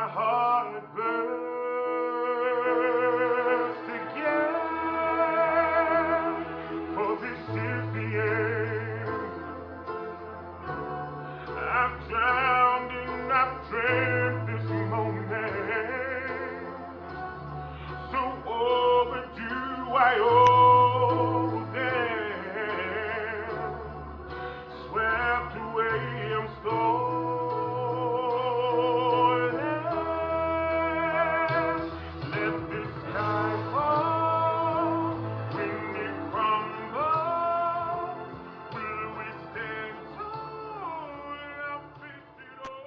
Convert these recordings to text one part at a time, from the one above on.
heart bursts again, for this is the end. I've drowned and I've dreamt this moment, so overdue I owe them. Swept away, I'm stolen. Let the sky fall when it crumbles. Will we stand tall? I'll face it all.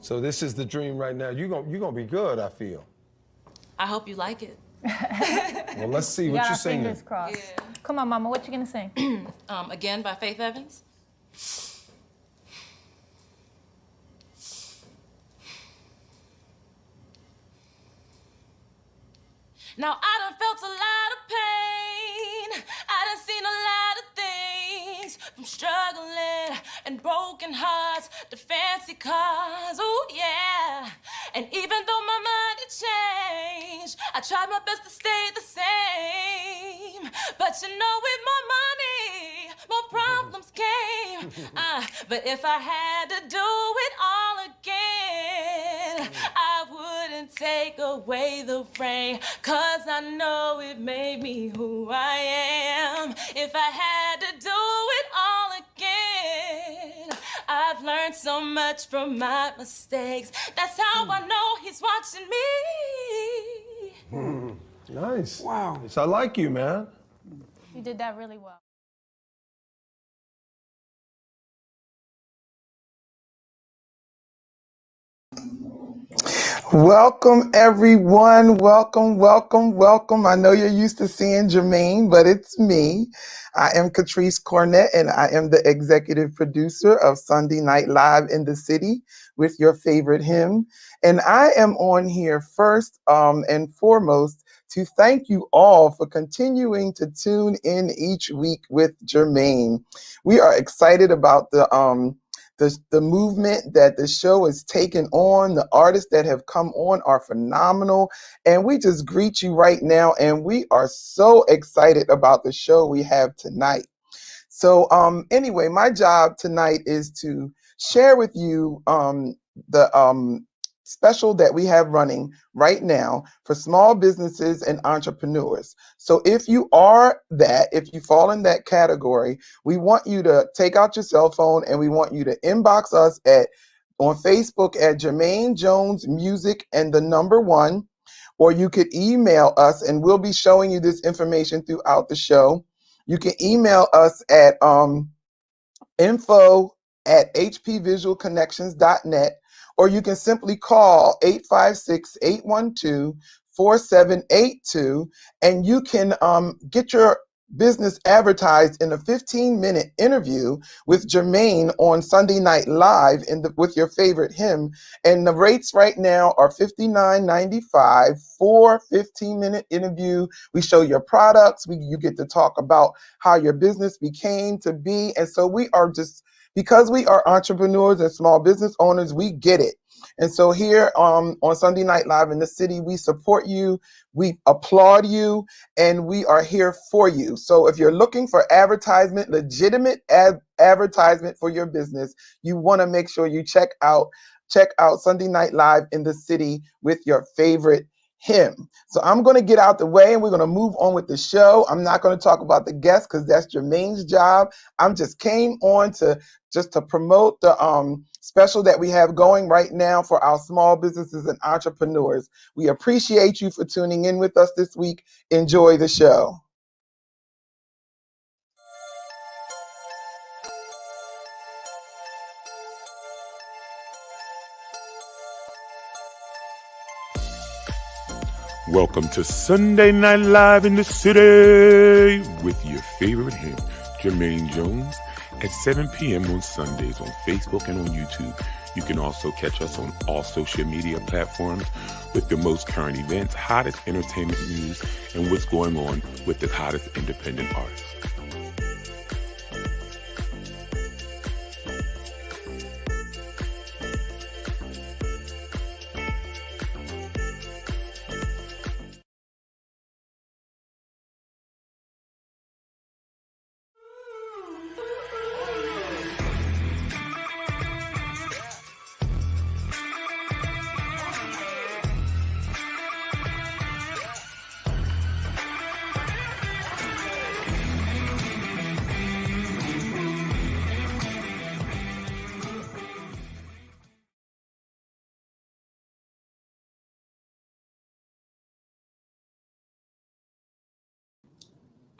So this is the dream right now. You're gonna be good, I feel. I hope you like it. Well, let's see what you're singing. Fingers crossed. Yeah. Come on, Mama, what you gonna sing? Again by Faith Evans. Now I done felt a lot of pain. I done seen a lot of things, from struggling and broken hearts to fancy cars. Oh yeah. And even though my mind had changed, I tried my best to stay the same. But you know, with more money, more problems came. But if I had to do it all again, I wouldn't take away the rain, 'cause I know it made me who I am. If I had to do it all again, I've learned so much from my mistakes. That's how I know he's watching me. Nice. Wow. Yes, I like you, man. You did that really well. Welcome, everyone. Welcome, welcome, welcome. I know you're used to seeing Jermaine, but it's me. I am Catrice Cornett, and I am the executive producer of Sunday Night Live in the City with your favorite hymn. And I am on here first and foremost to thank you all for continuing to tune in each week with Jermaine. We are excited about the movement that the show is taking on. The artists that have come on are phenomenal. And we just greet you right now. And we are so excited about the show we have tonight. So anyway, my job tonight is to share with you the special that we have running right now for small businesses and entrepreneurs. So if you are that, if you fall in that category, we want you to take out your cell phone and we want you to inbox us on Facebook at Jermaine Jones Music and the number 1, or you could email us and we'll be showing you this information throughout the show. You can email us at info@hpvisualconnections.net, or you can simply call 856-812-4782, and you can get your business advertised in a 15-minute interview with Jermaine on Sunday Night Live with your favorite hymn. And the rates right now are $59.95 for 15-minute interview. We show your products. You get to talk about how your business became to be. And so we are just, because we are entrepreneurs and small business owners, we get it. And so here on Sunday Night Live in the city, we support you, we applaud you, and we are here for you. So if you're looking for advertisement, legitimate advertisement for your business, you want to make sure you check out Sunday Night Live in the city with your favorite hymn. So I'm going to get out the way and we're going to move on with the show. I'm not going to talk about the guests because that's Jermaine's job. I'm just came on to promote the special that we have going right now for our small businesses and entrepreneurs. We appreciate you for tuning in with us this week. Enjoy the show. Welcome to Sunday Night Live in the city with your favorite hymn, Jermaine Jones, at 7 p.m. on Sundays on Facebook and on YouTube. You can also catch us on all social media platforms with the most current events, hottest entertainment news, and what's going on with the hottest independent artists.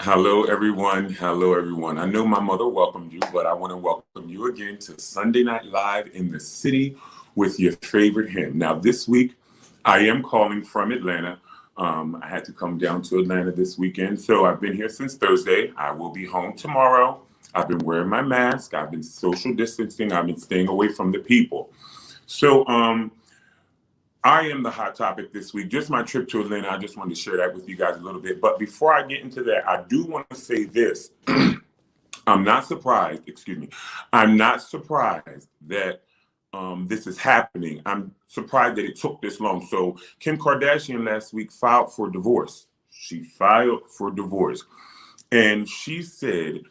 Hello, everyone. Hello, everyone. I know my mother welcomed you, but I want to welcome you again to Sunday Night Live in the city with your favorite hymn. Now, this week, I am calling from Atlanta. I had to come down to Atlanta this weekend, so I've been here since Thursday. I will be home tomorrow. I've been wearing my mask. I've been social distancing. I've been staying away from the people. So, I am the hot topic this week. Just my trip to Atlanta. I just wanted to share that with you guys a little bit. But before I get into that, I do want to say this. I'm not surprised that this is happening. I'm surprised that it took this long. So Kim Kardashian last week filed for divorce. She filed for divorce. And she said,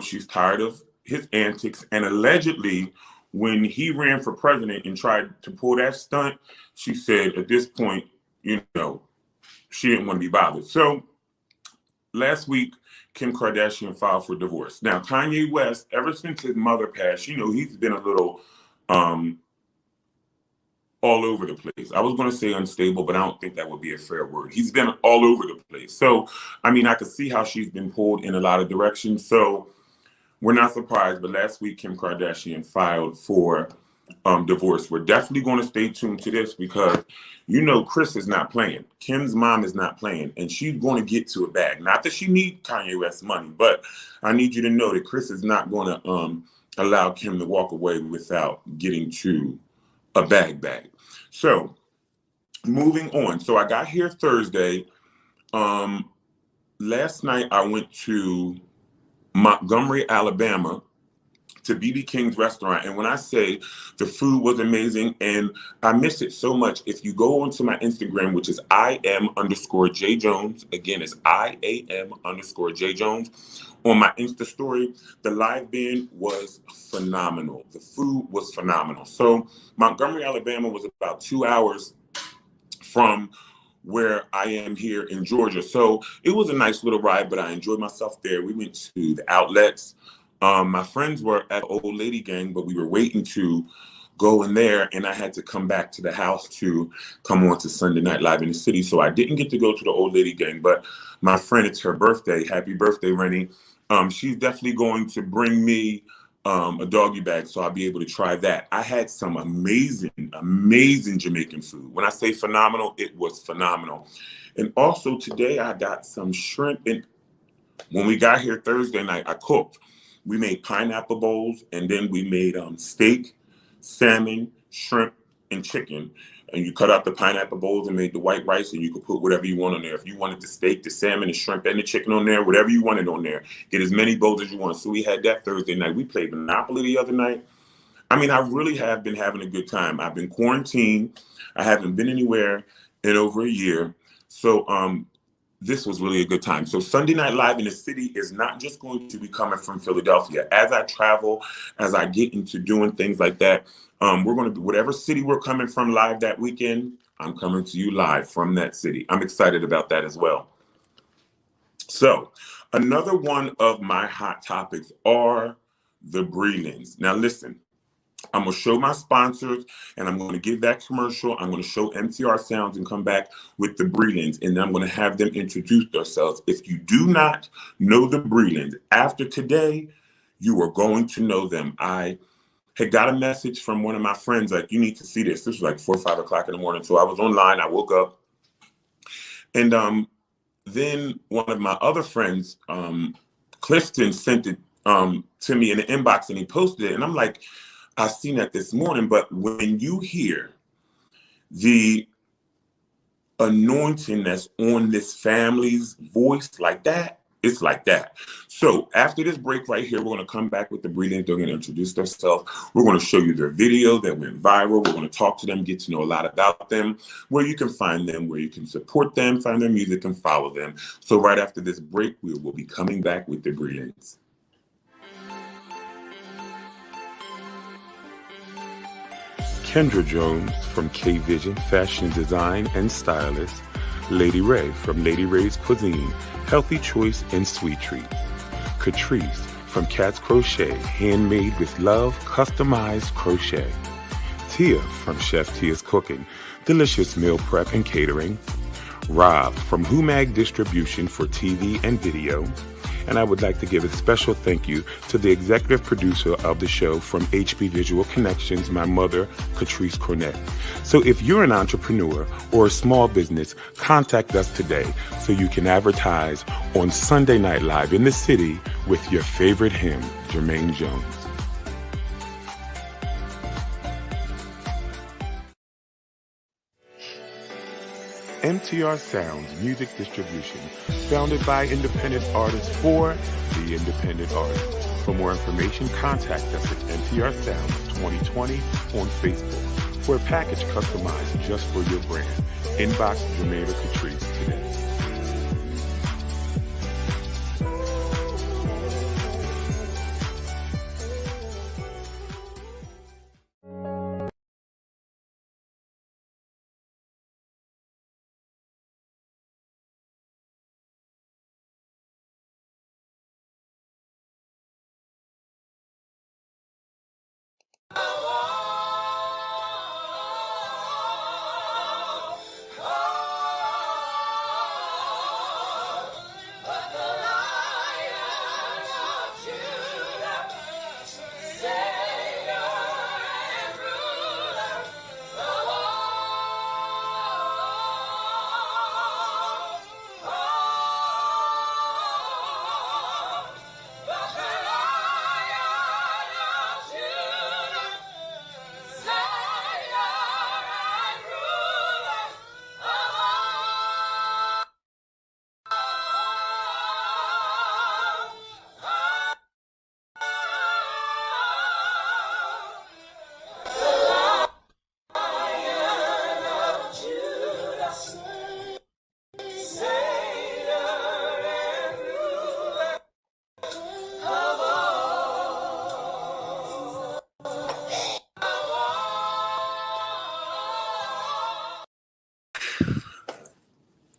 she's tired of his antics. And allegedly, when he ran for president and tried to pull that stunt, she said at this point, she didn't want to be bothered. So last week, Kim Kardashian filed for divorce. Now, Kanye West, ever since his mother passed, he's been a little all over the place. I was going to say unstable, but I don't think that would be a fair word. He's been all over the place. So, I could see how she's been pulled in a lot of directions. So we're not surprised, but last week, Kim Kardashian filed for divorce. We're definitely going to stay tuned to this because, Kris is not playing. Kim's mom is not playing, and she's going to get to a bag. Not that she needs Kanye West's money, but I need you to know that Kris is not going to allow Kim to walk away without getting to a bag. So moving on. So I got here Thursday. Last night I went to Montgomery, Alabama to BB King's restaurant. And when I say the food was amazing and I miss it so much, if you go onto my Instagram, which is IM_J Jones, again, it's IAM_J Jones, on my Insta story, the live band was phenomenal. The food was phenomenal. So Montgomery, Alabama was about 2 hours from where I am here in Georgia. So it was a nice little ride, but I enjoyed myself there. We went to the outlets. My friends were at the Old Lady Gang, but we were waiting to go in there, and I had to come back to the house to come on to Sunday Night Live in the City. So I didn't get to go to the Old Lady Gang, but my friend, it's her birthday. Happy birthday, Rennie. She's definitely going to bring me a doggy bag, so I'll be able to try that. I had some amazing Jamaican food. When I say phenomenal, it was phenomenal. And also today I got some shrimp, and when we got here Thursday night, I cooked. We made pineapple bowls, and then we made steak, salmon, shrimp, and chicken. And you cut out the pineapple bowls and made the white rice, and you could put whatever you want on there. If you wanted the steak, the salmon, the shrimp, and the chicken on there, whatever you wanted on there. Get as many bowls as you want. So we had that Thursday night. We played Monopoly the other night. I mean, I really have been having a good time. I've been quarantined. I haven't been anywhere in over a year. So this was really a good time. So Sunday Night Live in the City is not just going to be coming from Philadelphia. As I travel, as I get into doing things like that, we're going to be, whatever city we're coming from live that weekend, I'm coming to you live from that city. I'm excited about that as well. So another one of my hot topics are the Brelands. Now listen, I'm going to show my sponsors, and I'm going to give that commercial. I'm going to show MTR Sounds and come back with the Brelands, and then I'm going to have them introduce themselves. If you do not know the Brelands, after today, you are going to know them. I had got a message from one of my friends, like, you need to see this. This was like 4 or 5 o'clock in the morning. So I was online. I woke up, and then one of my other friends, Clifton, sent it to me in the inbox, and he posted it, and I'm like, I seen that this morning. But when you hear the anointing that's on this family's voice like that, it's like that. So after this break right here, we're going to come back with the Brelands. They're going to introduce themselves. We're going to show you their video that went viral. We're going to talk to them, get to know a lot about them, where you can find them, where you can support them, find their music, and follow them. So right after this break, we will be coming back with the Brelands. Kendra Jones from K-Vision Fashion Design and Stylist. Lady Ray from Lady Ray's Cuisine, Healthy Choice and Sweet Treat. Catrice from Cat's Crochet, handmade with love, customized crochet. Tia from Chef Tia's Cooking, delicious meal prep and catering. Rob from Humag Distribution for TV and video. And I would like to give a special thank you to the executive producer of the show from HB Visual Connections, my mother, Catrice Cornett. So if you're an entrepreneur or a small business, contact us today so you can advertise on Sunday Night Live in the City with your favorite hymn, Jermaine Jones. MTR Sounds Music Distribution, founded by independent artists for the independent artist. For more information, contact us at MTR Sounds 2020 on Facebook for a package customized just for your brand. Inbox Jermaine or Catrice today.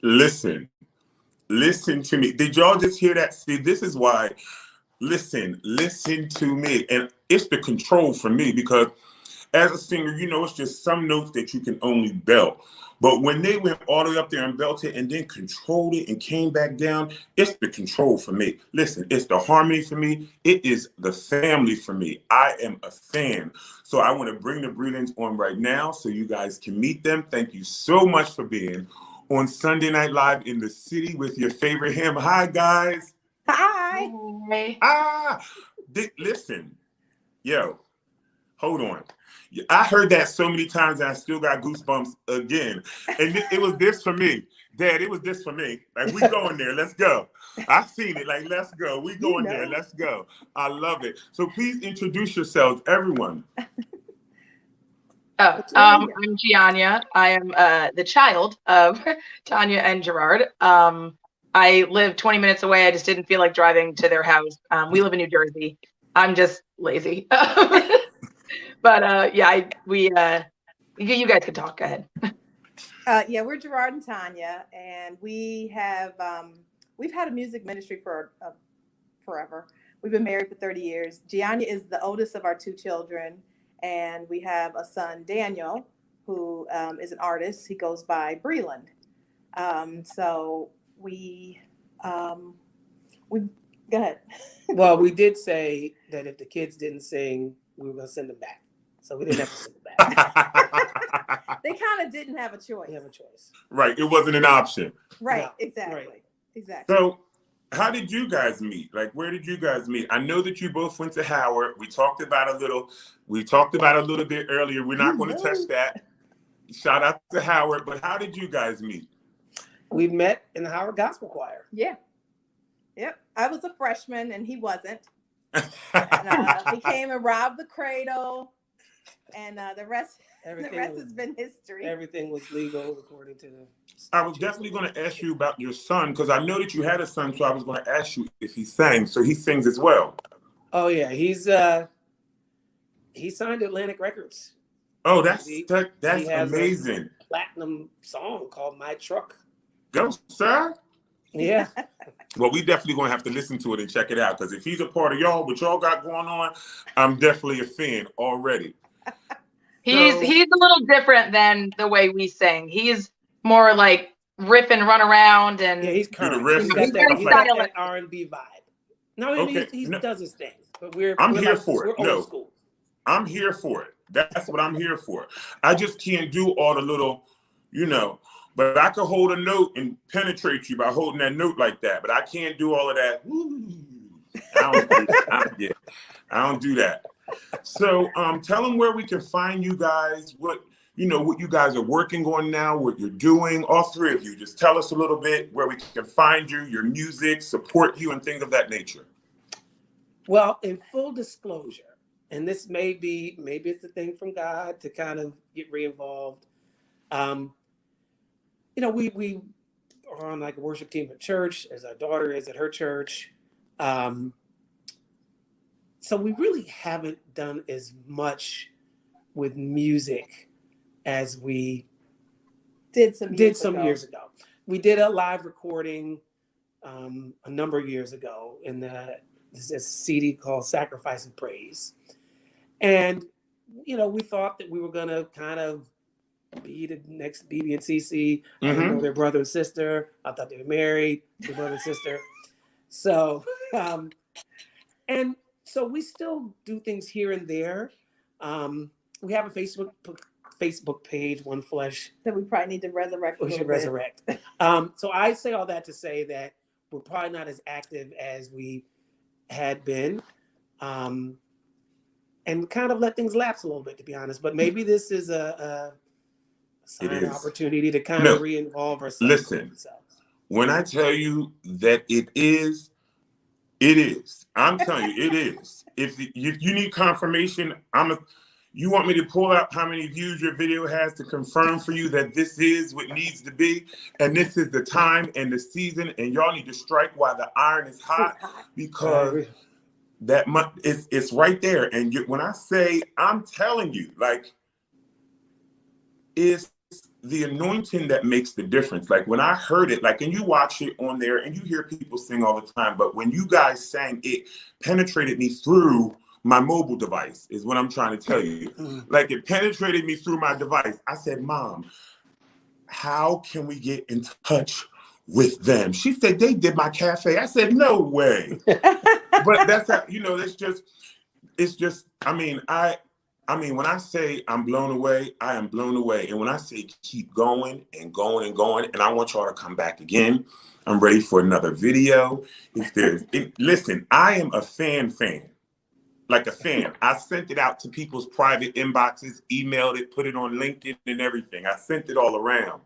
Listen to me. Did y'all just hear that? See, this is why. Listen to me. And it's the control for me because as a singer, it's just some notes that you can only belt. But when they went all the way up there and belted and then controlled it and came back down, it's the control for me. Listen, it's the harmony for me. It is the family for me. I am a fan. So I want to bring the Brelands on right now so you guys can meet them. Thank you so much for being on Sunday Night Live in the city with your favorite him. Hi, guys. Hi. Listen, yo, hold on. I heard that so many times and I still got goosebumps again. And it was this for me. Dad, it was this for me. Like, we going there. Let's go. I've seen it. Like, let's go. We going there. Let's go. I love it. So please introduce yourselves, everyone. I'm Gianna. I am the child of Tanya and Gerard. I live 20 minutes away. I just didn't feel like driving to their house. We live in New Jersey. I'm just lazy. But yeah, you guys can talk. Go ahead. Yeah, we're Gerard and Tanya, and we have we've had a music ministry for forever. We've been married for 30 years. Gianna is the oldest of our 2 children, and we have a son, Daniel, who is an artist. He goes by Breland. So we go ahead. Well, we did say that if the kids didn't sing, we were going to send them back. So we didn't have to send them back. They kind of didn't have a choice. We have a choice. Right. It wasn't an option. Right. No. Exactly. Right. Exactly. So how did you guys meet? Like, where did you guys meet? I know that you both went to Howard. We talked about a little bit earlier. We're not going to touch that. Shout out to Howard. But how did you guys meet? We met in the Howard Gospel Choir. Yeah. Yep. I was a freshman and he wasn't. And, he came and robbed the cradle, and the rest has been history. Everything was legal according to the. I was definitely going to ask you about your son because I know that you had a son, so I was going to ask you if he sang. So he sings as well. Oh yeah, he signed Atlantic Records. Oh, that's He has amazing. A platinum song called "My Truck." Go, sir. Yeah. Well, we definitely going to have to listen to it and check it out because if he's a part of y'all, what y'all got going on, I'm definitely a fan already. He's a little different than the way we sing. He's more like riff and run around, and Yeah, he's current. riff. He's He's got very that stylish. R&B vibe. No, Okay. he No. does his thing. But I'm here like, for it. We're No. old school. I'm here for it. That's what I'm here for. I just can't do all the little, but I can hold a note and penetrate you by holding that note like that. But I can't do all of that. I don't do that. So tell them where we can find you guys, what you guys are working on now, what you're doing, all 3 of you. Just tell us a little bit where we can find you, your music, support you, and things of that nature. Well, in full disclosure, and this maybe it's a thing from God to kind of get re-involved. We are on like a worship team at church, as our daughter is at her church. So we really haven't done as much with music as we Did some years ago. We did a live recording a number of years ago in this is a CD called Sacrifice and Praise. And, we thought that we were going to kind of be the next BB and CC. I didn't know their brother and sister. I thought they were married, their brother and sister. So, and so we still do things here and there. We have a Facebook page, One Flesh. That we probably need to resurrect. We should resurrect. So I say all that to say that we're probably not as active as we had been. And kind of let things lapse a little bit, to be honest. But maybe this is a sign opportunity to kind of re-involve ourselves. Listen, when I tell you that it is, I'm telling you, it is. If you need confirmation, you want me to pull out how many views your video has to confirm for you that this is what needs to be, and this is the time and the season, and y'all need to strike while the iron is hot because it's right there. And when I say, I'm telling you, like, it's the anointing that makes the difference. Like when I heard it, like, and you watch it on there and you hear people sing all the time, but when you guys sang, it penetrated me through my mobile device, is what I'm trying to tell you. Like, it penetrated me through my device. I said, Mom, how can we get in touch with them? She said, they did my cafe. I said, no way. But that's how, you know, it's just, I mean, when I say I'm blown away, I am blown away. And when I say keep going and going and going, and I want y'all to come back again, I'm ready for another video. Listen, I am a fan, like a fan. I sent it out to people's private inboxes, emailed it, put it on LinkedIn and everything. I sent it all around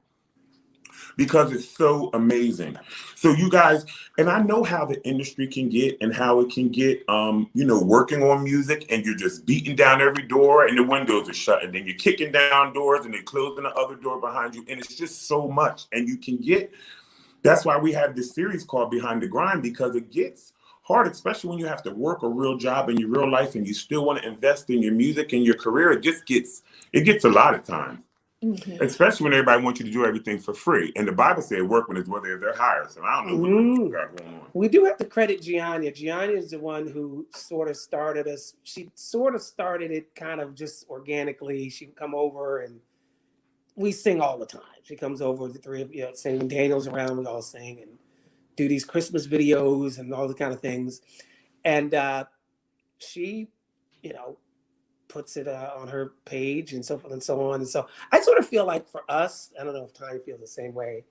because it's so amazing. So you guys, and I know how the industry can get and how it can get, you know, working on music and you're just beating down every door and the windows are shut and then you're kicking down doors and they're closing the other door behind you. And it's just so much. And you can get, that's why we have this series called Behind the Grind, because it gets hard, especially when you have to work a real job in your real life and you still want to invest in your music and your career. It gets a lot of time. Mm-hmm. Especially when everybody wants you to do everything for free. And the Bible said workmen is whether they're hired. So I don't know what you got going on. We do have to credit Gianna. Gianna is the one who sort of started us. She sort of started it kind of just organically. She would come over and we sing all the time. She comes over, the three of you know, sing. When Daniel's around, we all sing and do these Christmas videos and all the kind of things. And she, you know, puts it on her page and so forth and so on. And so I sort of feel like for us, I don't know if Tanya feels the same way,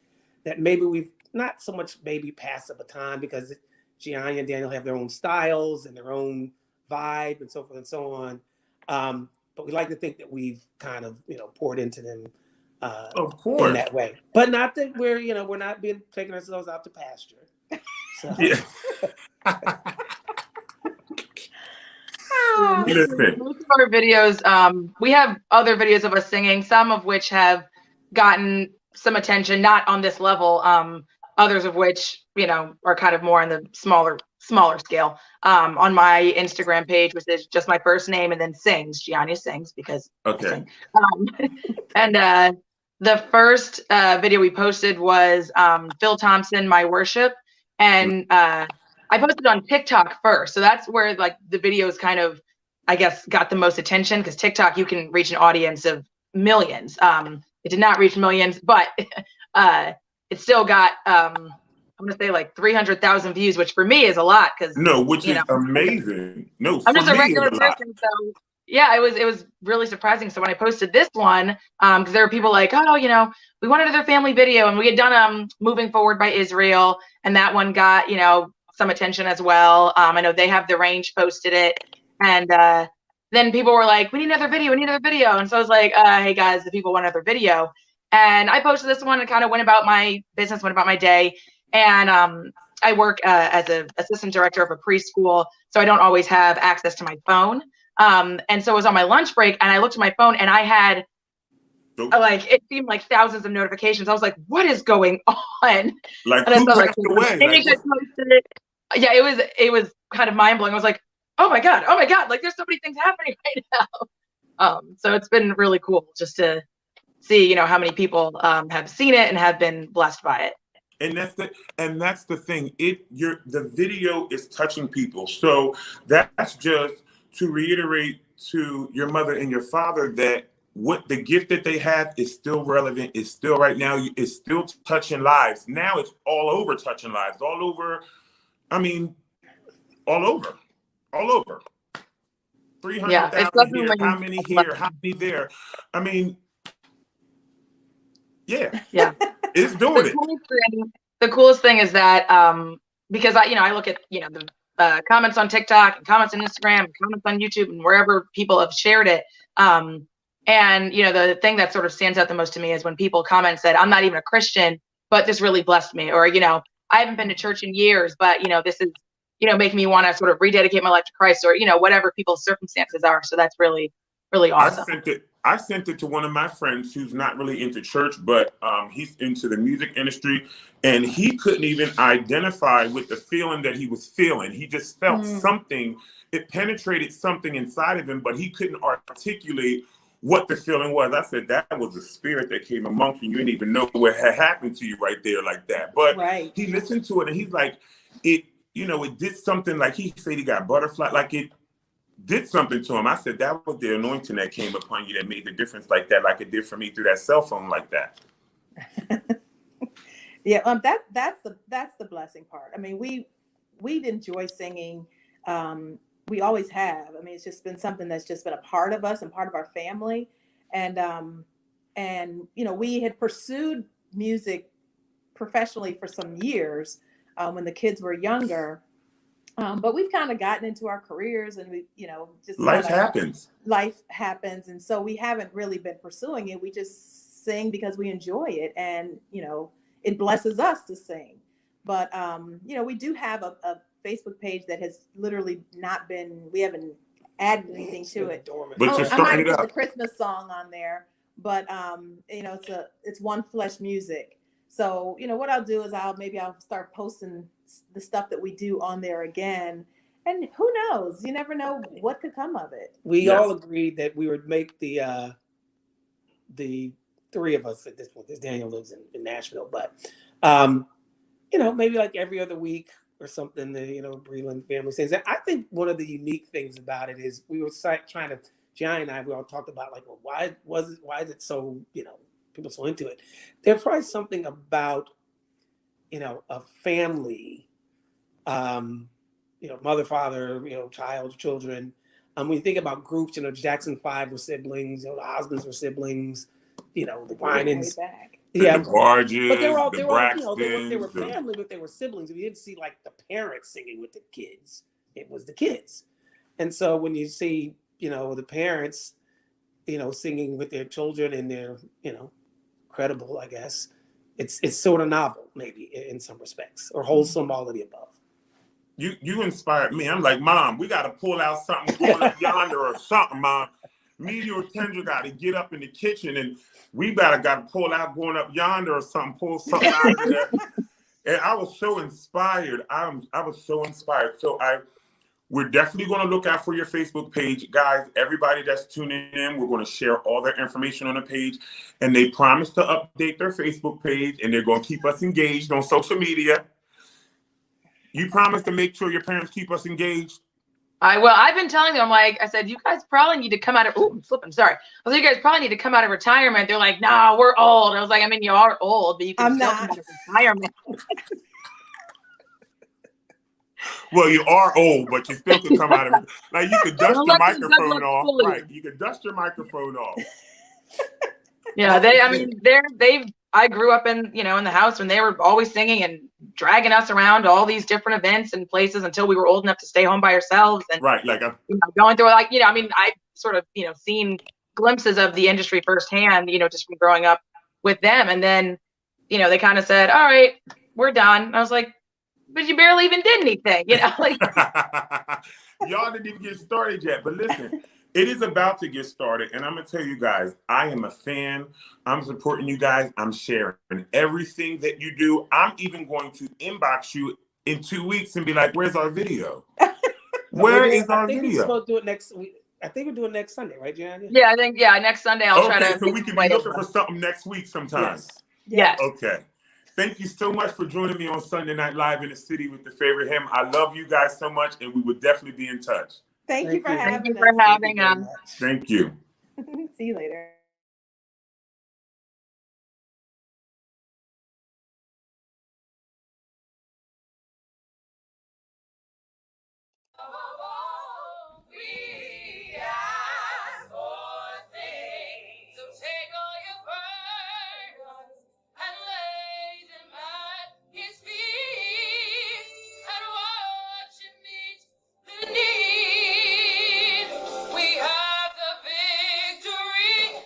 that maybe we've not so much maybe passed the baton because Gianna and Daniel have their own styles and their own vibe and so forth and so on. But we like to think that we've kind of, you know, poured into them of course, in that way. But not that we're, you know, we're not taking ourselves out to pasture. So. Yeah. Listen. Most of our videos, we have other videos of us singing, some of which have gotten some attention, not on this level. Others of which, you know, are kind of more on the smaller scale. On my Instagram page, which is just my first name and then sings, Gianna sings because okay. And the first video we posted was Phil Thompson, My Worship, and I posted on TikTok first, so that's where like the videos kind of, I guess, got the most attention because TikTok you can reach an audience of millions. It did not reach millions, but it still got I'm gonna say like 300,000 views, which for me is a lot because which is amazing. No, I'm just a regular person, so yeah, it was really surprising. So when I posted this one, because there were people like, oh, you know, we wanted another family video, and we had done Moving Forward by Israel, and that one got, you know, some attention as well. I know They Have the Range posted it, and then people were like, we need another video, and so I was like, hey guys, the people want another video, and I posted this one and kind of went about my business, went about my day, and I work as an assistant director of a preschool, so I don't always have access to my phone. And so it was on my lunch break and I looked at my phone and I had like, it seemed like thousands of notifications. I was like, what is going on? Like, and who passed away? Yeah, it was kind of mind blowing. I was like, oh my God, like there's so many things happening right now. So it's been really cool just to see, you know, how many people have seen it and have been blessed by it. And that's the thing. The video is touching people. So that's just to reiterate to your mother and your father that what the gift that they have is still relevant, is still right now, is still touching lives. Now it's all over touching lives, all over. I mean, all over. 300,000 here, how many here, how many there? I mean, yeah. It's doing it. The coolest thing is that because I look at, you know, the comments on TikTok and comments on Instagram and comments on YouTube and wherever people have shared it. And, you know, the thing that sort of stands out the most to me is when people comment and said, I'm not even a Christian, but this really blessed me. Or, you know, I haven't been to church in years, but, you know, this is, you know, making me want to sort of rededicate my life to Christ, or, you know, whatever people's circumstances are. So that's really, really awesome. I sent it to one of my friends who's not really into church, but he's into the music industry, and he couldn't even identify with the feeling that he was feeling. He just felt something. It penetrated something inside of him, but he couldn't articulate what the feeling was. I said, that was a spirit that came amongst you. You didn't even know what had happened to you right there like that. But he listened to it and he's like, it did something. Like he said he got butterfly, like it did something to him. I said, that was the anointing that came upon you that made the difference like that, like it did for me through that cell phone like that. Yeah, that's the blessing part. I mean, we've enjoyed singing. We always have. I mean, it's just been something that's just been a part of us and part of our family. And we had pursued music professionally for some years when the kids were younger. But we've kind of gotten into our careers and we, just life happens. Life happens. And so we haven't really been pursuing it. We just sing because we enjoy it. And, it blesses us to sing. But, we do have a Facebook page that has literally we haven't added anything to it. But you're starting it up. The Christmas song on there, but it's One Flesh Music. So what I'll do is I'll start posting the stuff that we do on there again, and who knows? You never know what could come of it. We all agreed that we would make the three of us at this point. This Daniel lives in Nashville, but maybe like every other week or something. The Breland family sings. And I think one of the unique things about it is we were trying to. Gianni and I, we all talked about like, well, why is it so people so into it? There's probably something about a family, mother, father, child, children. When you think about groups, Jackson 5 were siblings, the Osmonds were siblings, the Winans. Yeah, the Barges, but they were Braxtons, they were family, but they were siblings. We didn't see like the parents singing with the kids. It was the kids. And so when you see, the parents, singing with their children and they're, credible, I guess, it's sort of novel, maybe in some respects, or wholesome, all of the above. You inspired me. I'm like, Mom, we got to pull out something going up yonder or something, Mom. Me and your Tendra got to get up in the kitchen and we got to pull out going up yonder or something, pull something out of there. And I was so inspired. I was so inspired. So we're definitely going to look out for your Facebook page. Guys, everybody that's tuning in, we're going to share all their information on the page. And they promise to update their Facebook page and they're going to keep us engaged on social media. You promise to make sure your parents keep us engaged? I've been telling them, I said, you guys probably need to come out of, I'm flipping, sorry. I was like, you guys probably need to come out of retirement. They're like, no, we're old. I was like, I mean, you are old, but you can still come out of retirement. Well, you are old, but you still could come out of it. Like you could dust your microphone off. Fully. Right. You could dust your microphone off. Yeah, I grew up in the house when they were always singing and dragging us around to all these different events and places until we were old enough to stay home by ourselves. And right, going through I sort of, seen glimpses of the industry firsthand, just from growing up with them. And then, they kind of said, all right, we're done. And I was like, but you barely even did anything, Y'all didn't even get started yet. But listen, it is about to get started. And I'm going to tell you guys, I am a fan. I'm supporting you guys. I'm sharing everything that you do. I'm even going to inbox you in 2 weeks and be like, where's our video? Where is our video? We're supposed to do it next week. I think we're doing next Sunday, right, Gianni? Yeah, I think, next Sunday I'll try to. So we can be looking for something next week sometime. Yes. Okay. Thank you so much for joining me on Sunday Night Live in the City with the Favorite Hymn. I love you guys so much, and we will definitely be in touch. Thank you for having us. Thank you. See you later. We have the victory.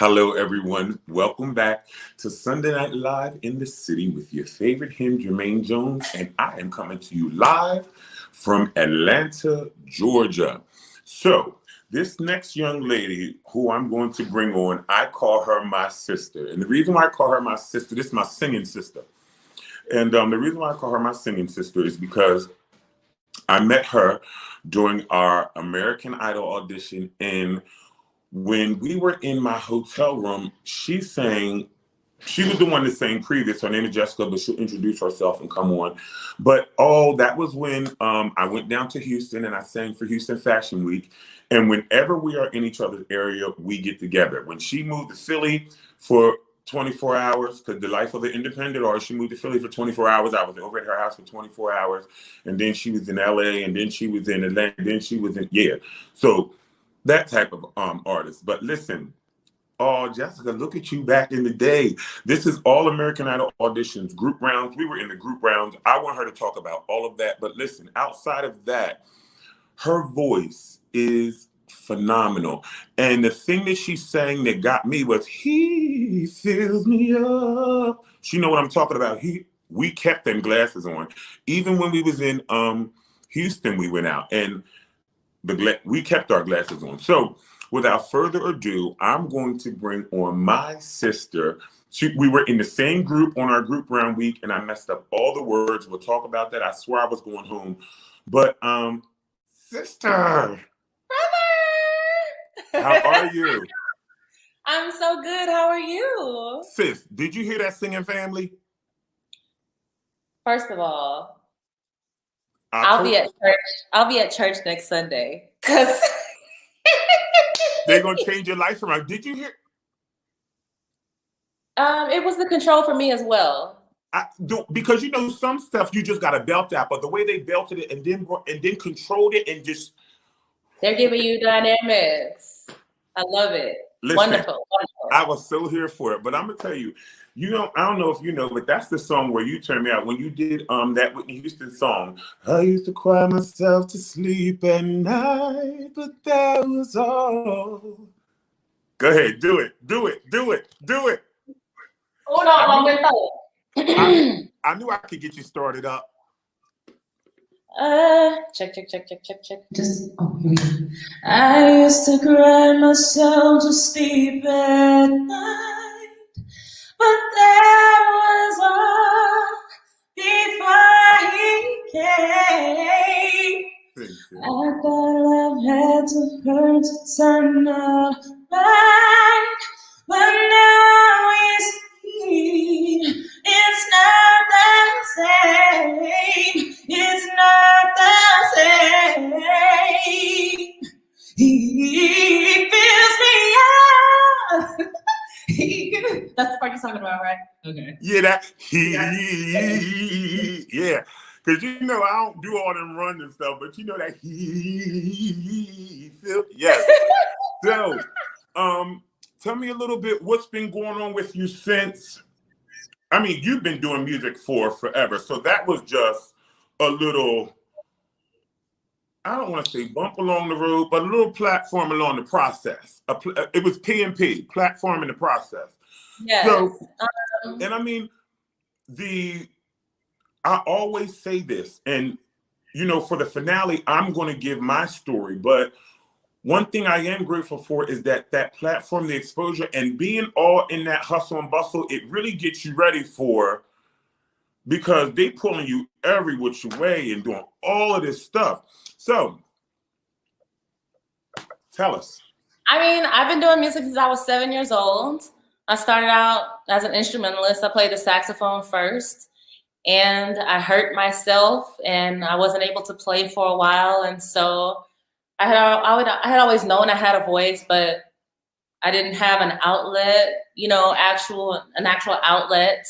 Hello, everyone. Welcome back to Sunday Night Live in the City with your favorite him, Jermaine Jones, and I am coming to you live from Atlanta, Georgia. So, this next young lady who I'm going to bring on, I call her my sister. And the reason why I call her my sister, this is my singing sister. And the reason why I call her my singing sister is because I met her during our American Idol audition, and when we were in my hotel room, she was the one that sang previous. Her name is Jessica, but she'll introduce herself and come on. But that was when I went down to Houston and I sang for Houston Fashion Week. And whenever we are in each other's area, we get together. When she moved to Philly for 24 hours, because the life of an independent artist, she moved to Philly for 24 hours. I was over at her house for 24 hours. And then she was in LA, and then she was in Atlanta, then she was in, So that type of artist. But listen, oh, Jessica, look at you back in the day. This is all American Idol auditions, group rounds. We were in the group rounds. I want her to talk about all of that. But listen, outside of that, her voice is phenomenal. And the thing that she sang that got me was, he fills me up. She know what I'm talking about. We kept them glasses on. Even when we was in Houston, we went out and we kept our glasses on. So without further ado, I'm going to bring on my sister. We were in the same group on our group round week, and I messed up all the words. We'll talk about that. I swear I was going home. But sister. Brother! How are you? I'm so good. How are you? Sis, did you hear that singing family? First of all, I'll be at church. I'll be at church next Sunday because they're gonna change your life around. Did you hear? It was the control for me as well. Because some stuff you just gotta belt out, but the way they belted it and then controlled it and just they're giving you dynamics. I love it. Listen, wonderful. I was so here for it, but I'm gonna tell you, I don't know if you know, but that's the song where you turned me out when you did that Whitney Houston song. I used to cry myself to sleep at night, but that was all. Go ahead, do it. Hold on, I knew I could get you started up. Check. Just here we go. I used to cry myself to sleep at night, but that was all before he came. I thought love had to hurt to turn out right, but now we see it's not the same. It's not the same. He fills me up. That's the part you're talking about, right? Okay. Yeah, yeah. Because I don't do all them runs and stuff, but that yes. So, tell me a little bit what's been going on with you since. I mean, you've been doing music for forever, so that was just a little, I don't want to say bump along the road, but a little platform along the process. It was P&P, platform in the process. Yes. So, and I mean, I always say this, and for the finale, I'm going to give my story, but one thing I am grateful for is that platform, the exposure, and being all in that hustle and bustle, it really gets you ready because they pulling you every which way and doing all of this stuff. So, tell us. I mean, I've been doing music since I was 7 years old. I started out as an instrumentalist. I played the saxophone first, and I hurt myself, and I wasn't able to play for a while, and so I had always known I had a voice, but I didn't have an outlet, an actual outlet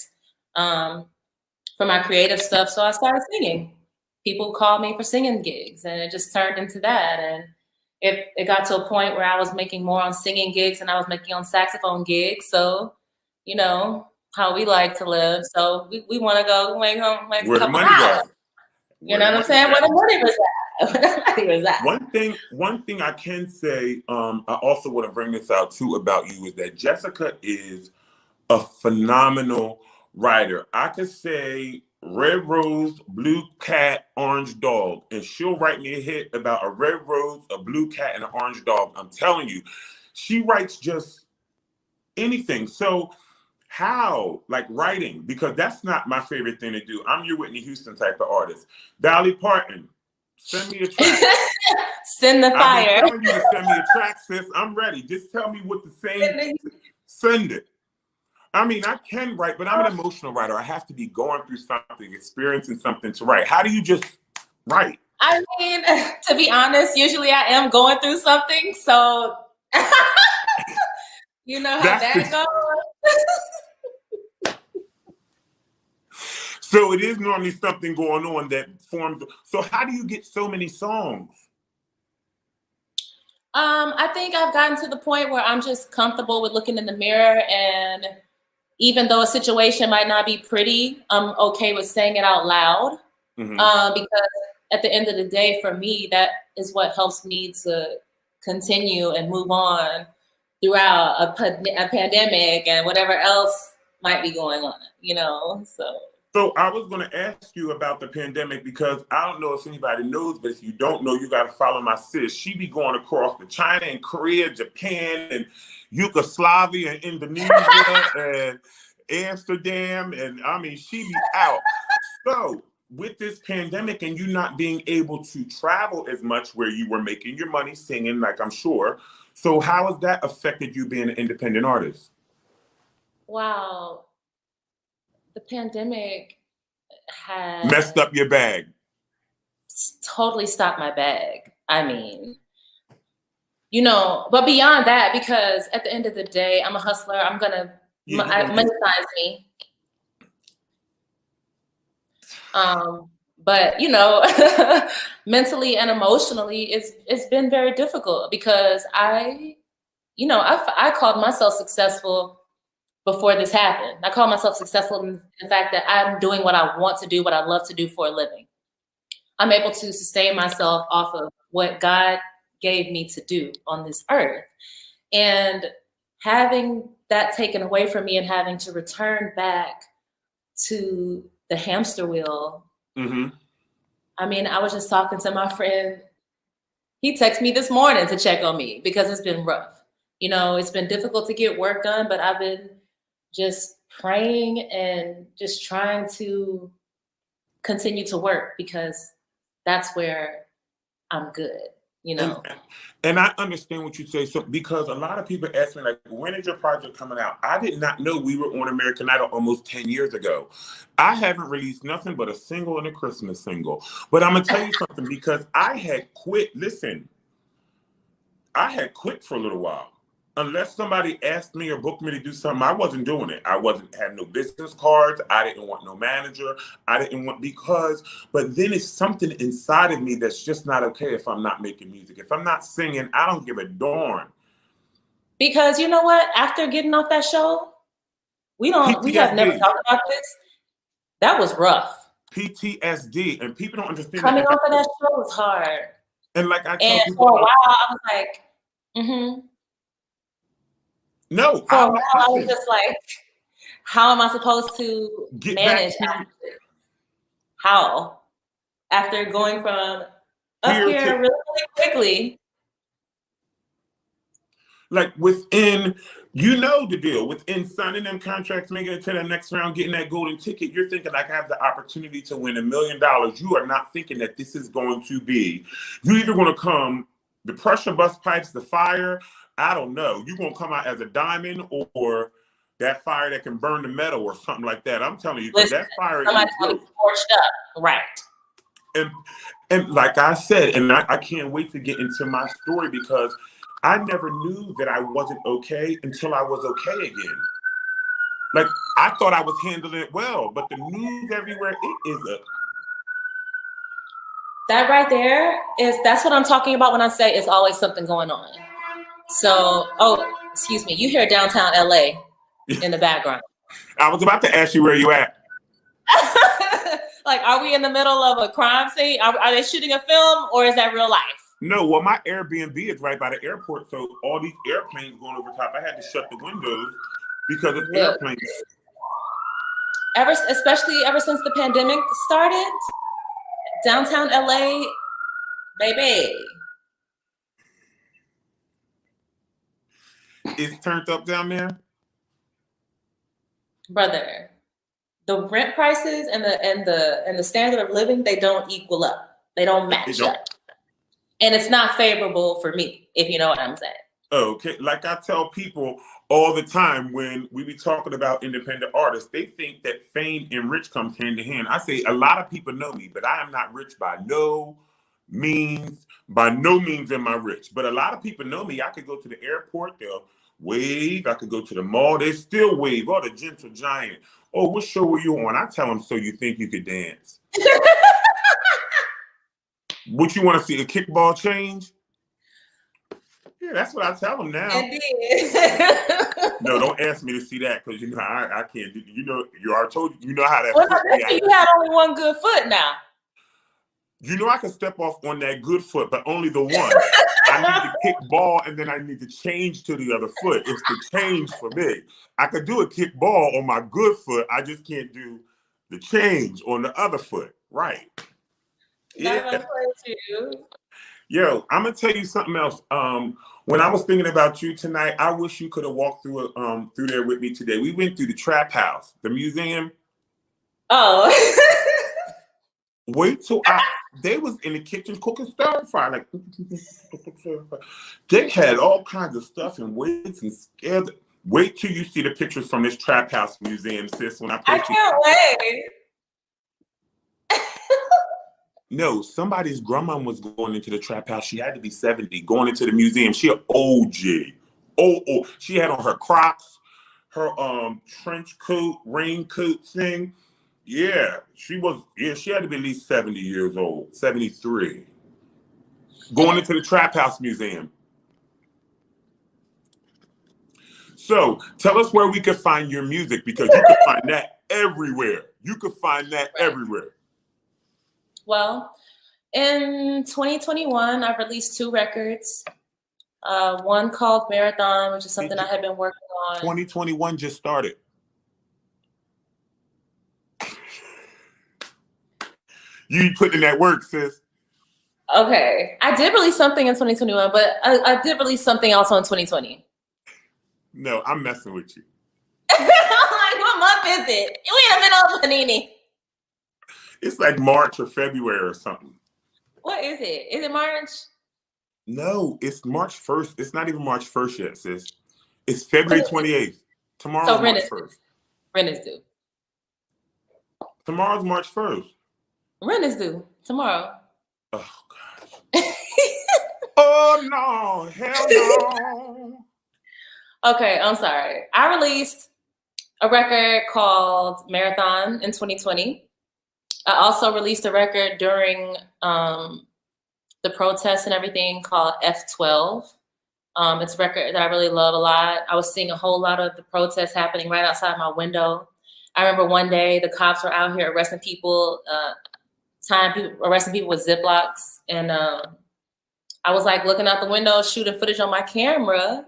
for my creative stuff. So I started singing. People called me for singing gigs, and it just turned into that. And it got to a point where I was making more on singing gigs than I was making on saxophone gigs. So, how we like to live. So we want to go make home, make where a couple the money dollars. goes. You know what I'm saying? Where the money was at. I think it was that. One thing I can say, I also want to bring this out too about you is that Jessica is a phenomenal writer. I could say red rose, blue cat, orange dog, and she'll write me a hit about a red rose, a blue cat, and an orange dog. I'm telling you, she writes just anything. So how, like writing, because that's not my favorite thing to do. I'm your Whitney Houston type of artist. Dolly Parton, send me a track. Send the fire. I'm telling you to send me a track, sis. I'm ready. Just tell me what to say. Send it. I mean, I can write, but I'm an emotional writer. I have to be going through something, experiencing something to write. How do you just write? I mean, to be honest, usually I am going through something, so you know how that goes. So it is normally something going on that forms. So how do you get so many songs? I think I've gotten to the point where I'm just comfortable with looking in the mirror, and even though a situation might not be pretty, I'm okay with saying it out loud. Because at the end of the day, for me, that is what helps me to continue and move on throughout a pandemic and whatever else might be going on, you know, So I was going to ask you about the pandemic because I don't know if anybody knows, but if you don't know, you got to follow my sis. She be going across to China and Korea, Japan, and Yugoslavia, and Indonesia, and Amsterdam, and I mean, she be out. So with this pandemic and you not being able to travel as much where you were making your money singing, like I'm sure, so how has that affected you being an independent artist? Wow. The pandemic has messed up your bag. Totally stopped my bag. I mean, you know, but beyond that, because at the end of the day, I'm a hustler. I'm gonna money finds me. But you know, mentally and emotionally, it's been very difficult because I called myself successful before this happened. I call myself successful in the fact that I'm doing what I want to do, what I love to do for a living. I'm able to sustain myself off of what God gave me to do on this earth. And having that taken away from me and having to return back to the hamster wheel. I mean, I was just talking to my friend. He texted me this morning to check on me because it's been rough. You know, it's been difficult to get work done, but I've been just praying and just trying to continue to work because that's where I'm good, you know. And I understand what you say. So because a lot of people ask me, like, when is your project coming out? I did not know we were on American Idol almost 10 years ago. I haven't released nothing but a single and a Christmas single. But I'm gonna tell you something, because I had quit. Listen, I had quit for a little while. Unless somebody asked me or booked me to do something, I wasn't doing it. I had no business cards. I didn't want no manager. But then it's something inside of me that's just not okay if I'm not making music. If I'm not singing, I don't give a darn. Because you know what? After getting off that show, we have never talked about this. That was rough. PTSD, and people don't understand. Coming off of that show was hard. And like I tell people, for a while, I was like, No, for a while, I was just like, how am I supposed to manage after this? How? After going from up here really quickly. Like within, you know the deal, within signing them contracts, making it to the next round, getting that golden ticket, you're thinking like I have the opportunity to win $1 million. You are not thinking that this is going to be, you're either going to come, the pressure bust pipes, the fire, I don't know. You're going to come out as a diamond or that fire that can burn the metal or something like that. I'm telling you, that fire somebody's going to be torched up. Right. And like I said, and I can't wait to get into my story because I never knew that I wasn't okay until I was okay again. Like, I thought I was handling it well, but the news everywhere, it is a... That right there that's what I'm talking about when I say it's always something going on. So, excuse me, you hear downtown LA in the background. I was about to ask you where you at. Like, are we in the middle of a crime scene? Are they shooting a film, or is that real life? No, well, my Airbnb is right by the airport, so all these airplanes going over top, I had to shut the windows because of Look, airplanes. especially ever since the pandemic started, downtown LA, baby. It's turned up down there. Brother, the rent prices and the standard of living, they don't equal up. They don't match up. And it's not favorable for me, if you know what I'm saying. Okay, like I tell people all the time when we be talking about independent artists, they think that fame and rich comes hand in hand. I say a lot of people know me, but I am not rich by no means. By no means am I rich. But a lot of people know me. I could go to the airport, they'll wave. I could go to the mall, they still wave. Oh, the Gentle Giant. Oh, what show were you on? I tell them, so you think you could dance? What you want to see, a kickball change? Yeah, that's what I tell them now. No, don't ask me to see that because you know I can't do. You know, you already told you know how that. Well, you had only one good foot now. You know I can step off on that good foot, but only the one. I need to kick ball and then I need to change to the other foot. It's the change for me. I could do a kick ball on my good foot. I just can't do the change on the other foot. Right. Yeah. Yo, I'm gonna tell you something else. When I was thinking about you tonight, I wish you could have walked through through there with me today. We went through the Trap House, the museum. Oh. Wait till they was in the kitchen cooking stir fry. Like they had all kinds of stuff and weights and scared. Wait till you see the pictures from this Trap House museum, sis. When I can't wait. No, somebody's grandma was going into the Trap House. She had to be 70, going into the museum. She an OG. Oh, she had on her Crocs, her trench coat, raincoat thing. Yeah, she was. Yeah, she had to be at least 70 years old, 73. Going into the Trap House Museum. So tell us where we could find your music because you can find that everywhere. You could find that everywhere. Well, in 2021, I released 2 records. One called Marathon, which is something I had been working on. 2021 just started. You putting in that work, sis. Okay. I did release something in 2021, but I did release something also in 2020. No, I'm messing with you. What month is it? We in the middle of Panini. It's like March or February or something. What is it? Is it March? No, it's March 1st. It's not even March 1st yet, sis. It's February 28th. Tomorrow's March 1st. Rent is due. Tomorrow's March 1st. Rent is due tomorrow. Oh, gosh. Oh, no. Hell no. Okay, I'm sorry. I released a record called Marathon in 2020. I also released a record during the protests and everything called F12. It's a record that I really love a lot. I was seeing a whole lot of the protests happening right outside my window. I remember one day the cops were out here arresting people, arresting people with Ziplocs. And I was like looking out the window, shooting footage on my camera.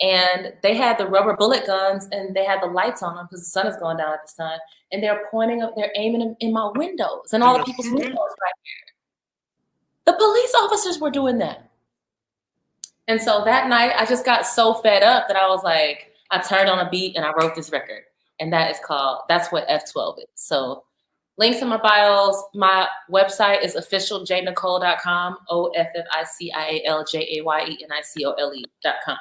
And they had the rubber bullet guns and they had the lights on them because the sun is going down at this time. And they're pointing up, they're aiming in my windows and all the people's windows right here. The police officers were doing that. And so that night I just got so fed up that I was like, I turned on a beat and I wrote this record. And that's what F12 is. So links in my bios. My website is officialjnicole.com, OFFICIALJAYENICOLE.com.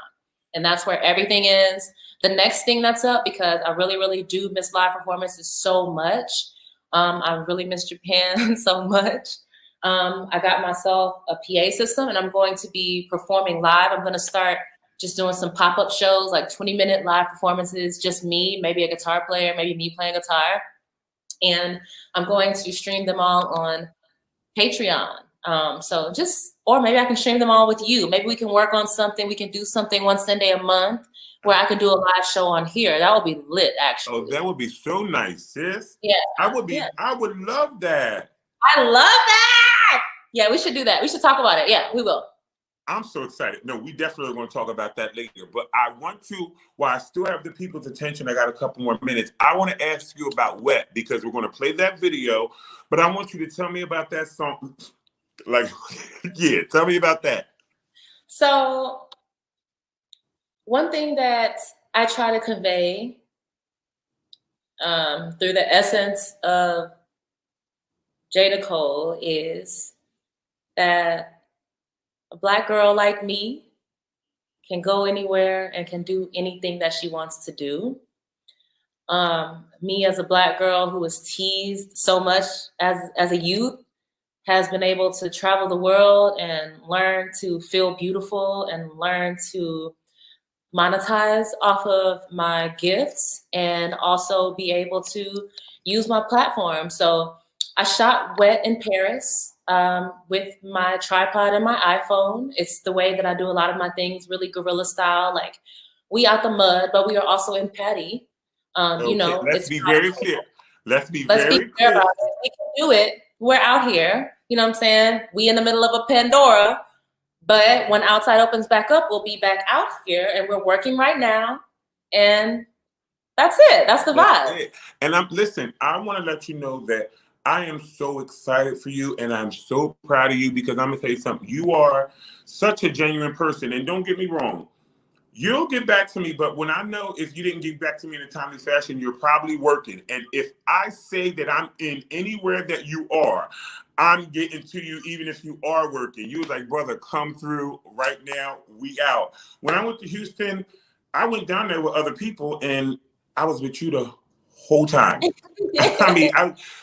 And that's where everything is. The next thing that's up, because I really, really do miss live performances so much. I really miss Japan so much. I got myself a PA system and I'm going to be performing live. I'm going to start just doing some pop-up shows, like 20-minute live performances, just me, maybe a guitar player, maybe me playing guitar. And I'm going to stream them all on Patreon. Or maybe I can stream them all with you. Maybe we can work on something. We can do something one Sunday a month where I could do a live show on here. That would be lit, actually. Oh, that would be so nice, sis. Yeah. I would love that. I love that. Yeah, we should do that. We should talk about it. Yeah, we will. I'm so excited. No, we definitely are going to talk about that later. But I want to, while I still have the people's attention, I got a couple more minutes. I want to ask you about Wet, because we're going to play that video. But I want you to tell me about that song. Like, yeah, tell me about that. So one thing that I try to convey through the essence of J. Nicole is that a Black girl like me can go anywhere and can do anything that she wants to do. Me as a Black girl who was teased so much as a youth has been able to travel the world and learn to feel beautiful and learn to monetize off of my gifts and also be able to use my platform. So I shot Wet in Paris with my tripod and my iPhone. It's the way that I do a lot of my things, really guerrilla style. Like, we out the mud, but we are also in Patty. Okay, you know, let's be very clear. Let's be very clear about it. We can do it. We're out here. You know what I'm saying? We in the middle of a Pandora, but when outside opens back up, we'll be back out here, and we're working right now. And that's it. That's the vibe. And listen, I want to let you know that I am so excited for you, and I'm so proud of you, because I'm going to tell you something. You are such a genuine person, and don't get me wrong. You'll get back to me, but when I know if you didn't get back to me in a timely fashion, you're probably working. And if I say that I'm in anywhere that you are, I'm getting to you even if you are working. You was like, brother, come through right now. We out. When I went to Houston, I went down there with other people, and I was with you the whole time. I mean,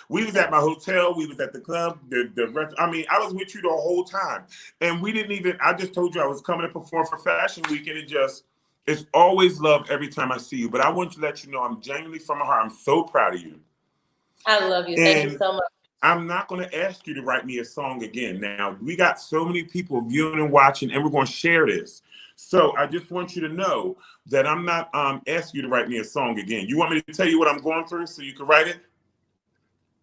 we was at my hotel, we was at the club, the rest. I mean, I was with you the whole time, and we didn't even. I just told you I was coming to perform for Fashion Week, and it's always love every time I see you. But I want to let you know I'm genuinely from my heart. I'm so proud of you. I love you. Thank you so much. I'm not going to ask you to write me a song again. Now, we got so many people viewing and watching, and we're going to share this. So I just want you to know that I'm not asking you to write me a song again. You want me to tell you what I'm going through so you can write it?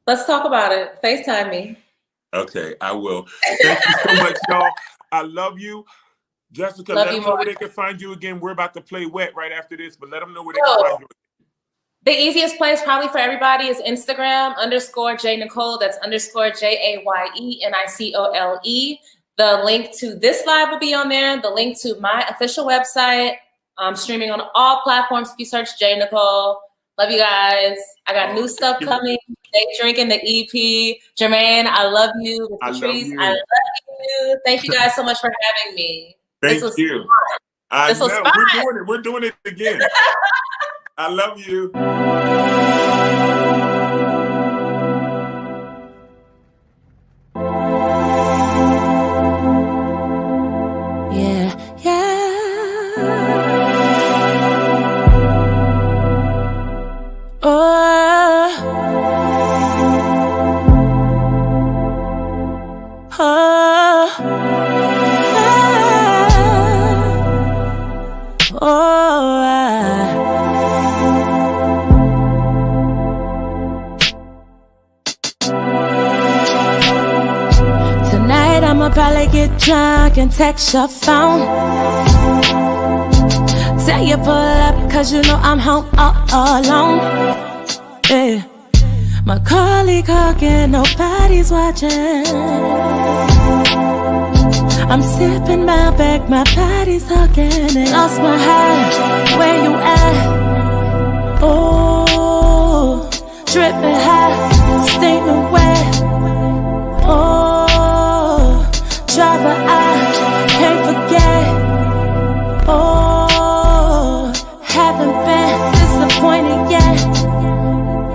Let's talk about it. FaceTime me. Okay, I will. Thank you so much, y'all. I love you. Jessica, let them know where they can find you again. We're about to play Wet right after this, but let them know where they can find you. The easiest place probably for everybody is Instagram _J Nicole. That's _JAYENICOLE. The link to this live will be on there. The link to my official website. I'm streaming on all platforms. If you search J Nicole. Love you guys. I got new stuff coming. Stay drinking the EP. Jermaine, I love you. Patrice, I love you. Thank you guys so much for having me. Thank you. This was fun. We're doing it again. I love you. Tonight I'ma probably get drunk and text your phone. Tell you pull up cause you know I'm home all alone. Yeah. My colleague hugging, nobody's watching. I'm sipping my back, my body's hugging and lost my heart. Where you at? Oh, dripping hot, steaming wet. Oh, driver, I can't forget. Oh, haven't been disappointed yet.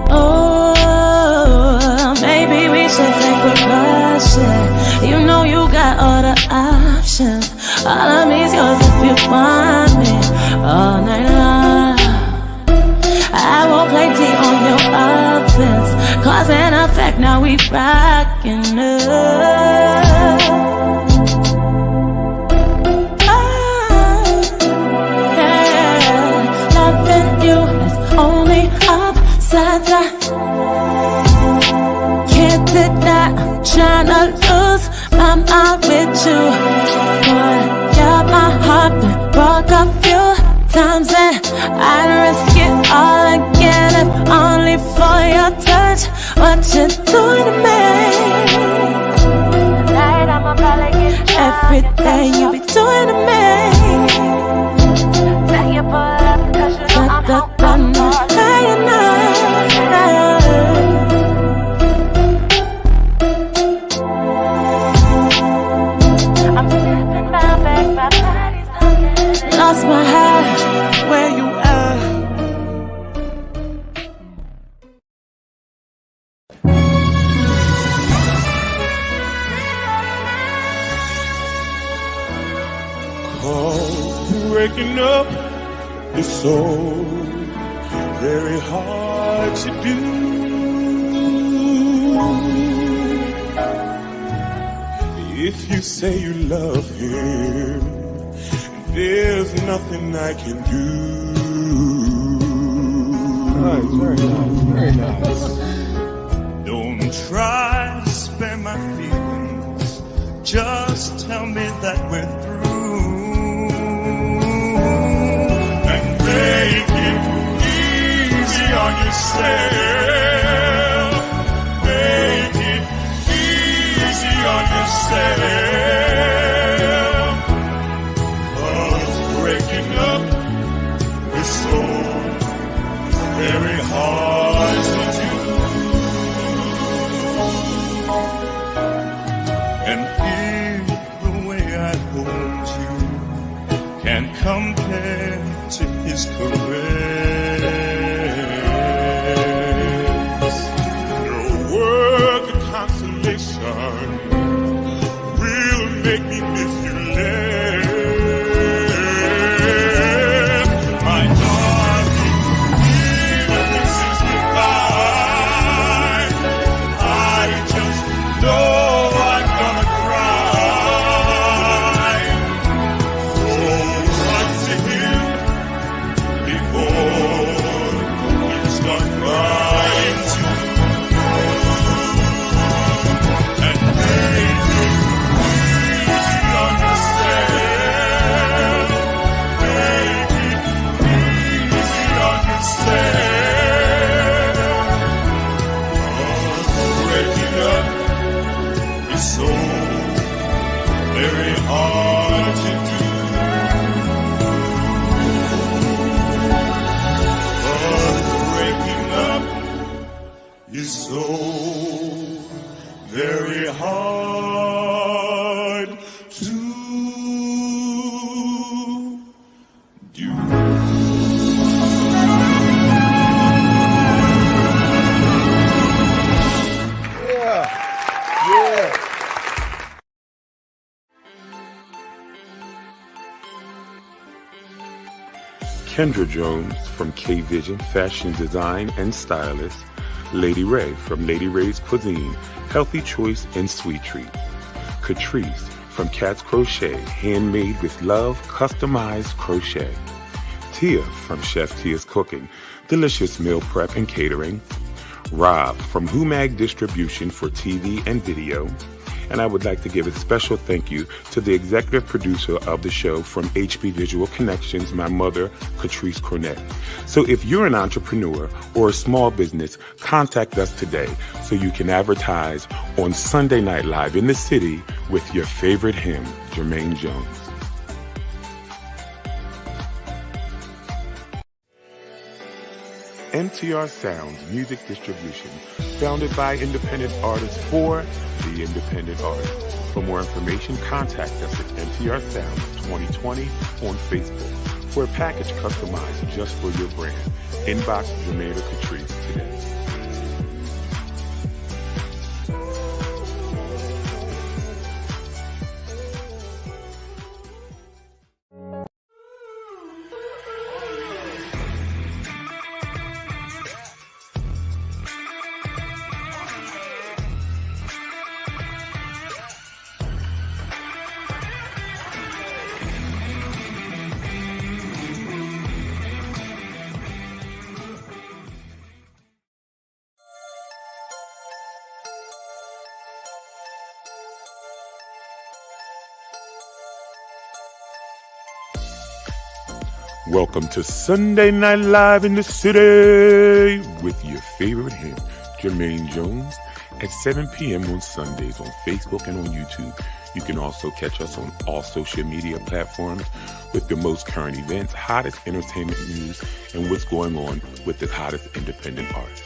Oh, maybe we should take precaution. You know you got all the options. All of me's yours if you want me all night long. I won't play D on your offense. Cause and effect, now we rockin' up. Yeah. da. Can't deny, I'm tryna lose my mind with you. Boy, yeah, my heart been broke a few times and I'd risk it all again if only for your touch. What you doing to me? Tonight I'ma probably get drunk. Everything you be doing to me. Say you pull up 'cause you know I'm hooked on more than you know. I'm slipping down back, my body's talking. Lost my head, where you at? Breaking up is so very hard to do. If you say you love him, there's nothing I can do. Nice, very nice, very nice. Don't try to spare my feelings, just tell me that we're through. Make it easy on yourself. Make it easy on yourself. 'Cause breaking up is so very hard to do. And if the way I hold you can't compare to his caress, no word of consolation will make me miss you less. My darling, even this is goodbye. I just know I'm gonna cry. So run to him before you start crying too. And make it easy on yourself. Make it easy on yourself. 'Cause breaking up is so very hard to do. Breaking up is so very hard to do. Yeah, yeah. Kendra Jones from K-Vision Fashion Design and Stylist. Lady Ray from Lady Ray's Cuisine, Healthy Choice and Sweet Treat. Catrice from Cat's Crochet, handmade with love, customized crochet. Tia from Chef Tia's Cooking, delicious meal prep and catering. Rob from Humag Distribution for TV and video. And I would like to give a special thank you to the executive producer of the show from HB Visual Connections, my mother, Catrice Cornett. So if you're an entrepreneur or a small business, contact us today so you can advertise on Sunday Night Live in the city with your favorite hymn, Jermaine Jones. MTR Sounds Music Distribution, founded by independent artists for the independent artist. For more information, contact us at MTR Sounds 2020 on Facebook for a package customized just for your brand. Inbox Jermaine or Catrice today. Welcome to Sunday Night Live in the City with your favorite him, Jermaine Jones, at 7 p.m. on Sundays on Facebook and on YouTube. You can also catch us on all social media platforms with the most current events, hottest entertainment news, and what's going on with the hottest independent artists.